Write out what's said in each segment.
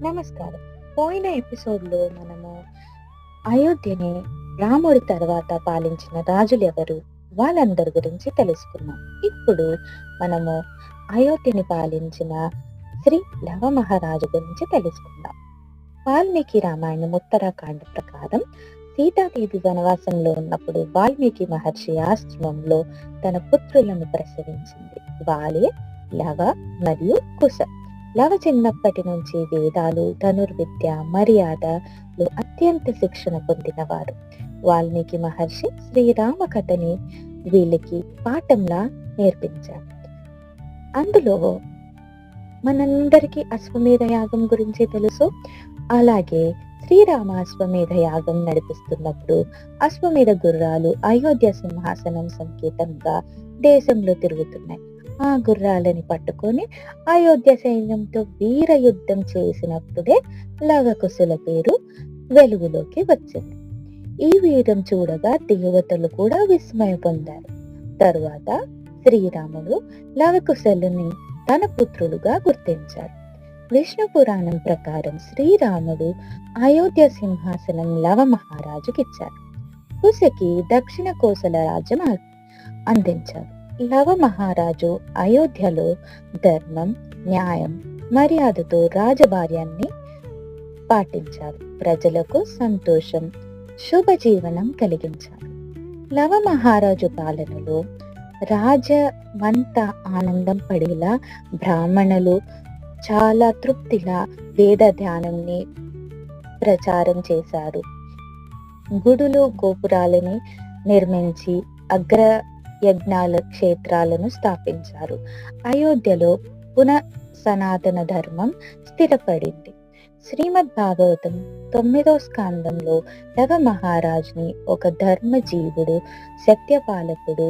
నమస్కారం. పోయిన ఎపిసోడ్‌లో మనము అయోధ్యని రాముడి తర్వాత పాలించిన రాజులెవరు? వాళ్ళందరి గురించి తెలుసుకున్నాం. ఇప్పుడు మనము అయోధ్యని పాలించిన శ్రీ లవ మహారాజు గురించి తెలుసుకుందాం. వాల్మీకి రామాయణం ఉత్తరాఖండ ప్రకారం సీతాదేవి వనవాసంలో ఉన్నప్పుడు వాల్మీకి మహర్షి ఆశ్రమంలో తన పుత్రులను ప్రసవించింది. వాళ్ళే లవ మరియు కుశ. లవ చిన్నప్పటి నుంచి వేదాలు, ధనుర్విద్య, మర్యాదలు అత్యంత శిక్షణ పొందినవారు. వాల్మీకి మహర్షి శ్రీరామ కథని వీళ్ళకి పాఠంలా నేర్పించారు. అందులో మనందరికీ అశ్వమేధ యాగం గురించి తెలుసు. అలాగే శ్రీరామ అశ్వమేధ యాగం నడిపిస్తున్నప్పుడు అశ్వమేధ గుర్రాలు అయోధ్య సింహాసనం సంకేతంగా దేశంలో తిరుగుతున్నాయి. ఆ గుర్రాలని పట్టుకొని అయోధ్య సైన్యంతో వీర యుద్ధం చేసినప్పుడే లవకుశుల పేరు వెలుగులోకి వచ్చింది. ఈ వీరం చూడగా దేవతలు కూడా విస్మయం పొందారు. తరువాత శ్రీరాముడు లవకుశులని తన పుత్రులుగా గుర్తించారు. విష్ణు పురాణం ప్రకారం శ్రీరాముడు అయోధ్య సింహాసనం లవ మహారాజుకిచ్చారు. కుశకి దక్షిణ కోసల రాజ్యం అందించారు. లవ మహారాజు అయోధ్యలో ధర్మం, న్యాయం, మర్యాదతో రాజభార్యాన్ని పాటించారు. ప్రజలకు సంతోషం, శుభజీవనం కలిగించారు. లవ మహారాజు పాలనలో రాజమంతా ఆనందం పడేలా బ్రాహ్మణులు చాలా తృప్తిగా వేద ధ్యానంని ప్రచారం చేశారు. గుడులు, గోపురాలని నిర్మించి అగ్ర యజ్ఞాల క్షేత్రాలను స్థాపించారు. అయోధ్యలో సనాతన ధర్మం స్థిరపడింది. శ్రీమద్ భాగవతం 9వ స్కందంలో లవ మహారాజుని ఒక ధర్మజీవుడు, సత్యపాలకుడు,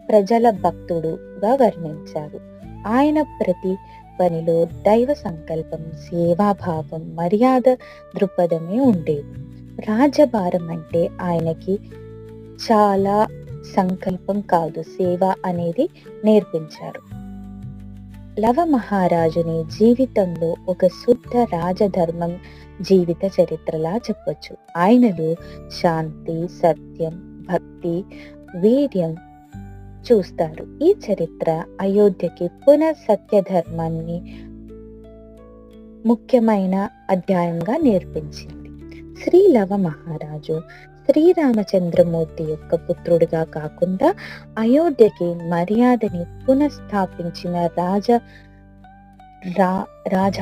ప్రజల భక్తుడుగా వర్ణించారు. ఆయన ప్రతి పనిలో దైవ సంకల్పం, సేవాభావం, మర్యాద దృక్పథమే ఉండేది. రాజభారం అంటే ఆయనకి చాలా సంకల్పం కాదు, సేవ అనేది నేర్పించారు. లవ మహారాజుని జీవితంలో ఒక శుద్ధ రాజధర్మం జీవిత చరిత్రలా చెప్పొచ్చు. ఆయనలో శాంతి, సత్యం, భక్తి, వీర్యం చూస్తారు. ఈ చరిత్ర అయోధ్యకి సత్య ధర్మాన్ని ముఖ్యమైన అధ్యాయంగా నేర్పించింది. శ్రీ లవ మహారాజు శ్రీరామచంద్రమూర్తి యొక్క పుత్రుడిగా కాకుండా అయోధ్యకి మర్యాదని పునఃస్థాపించిన రాజ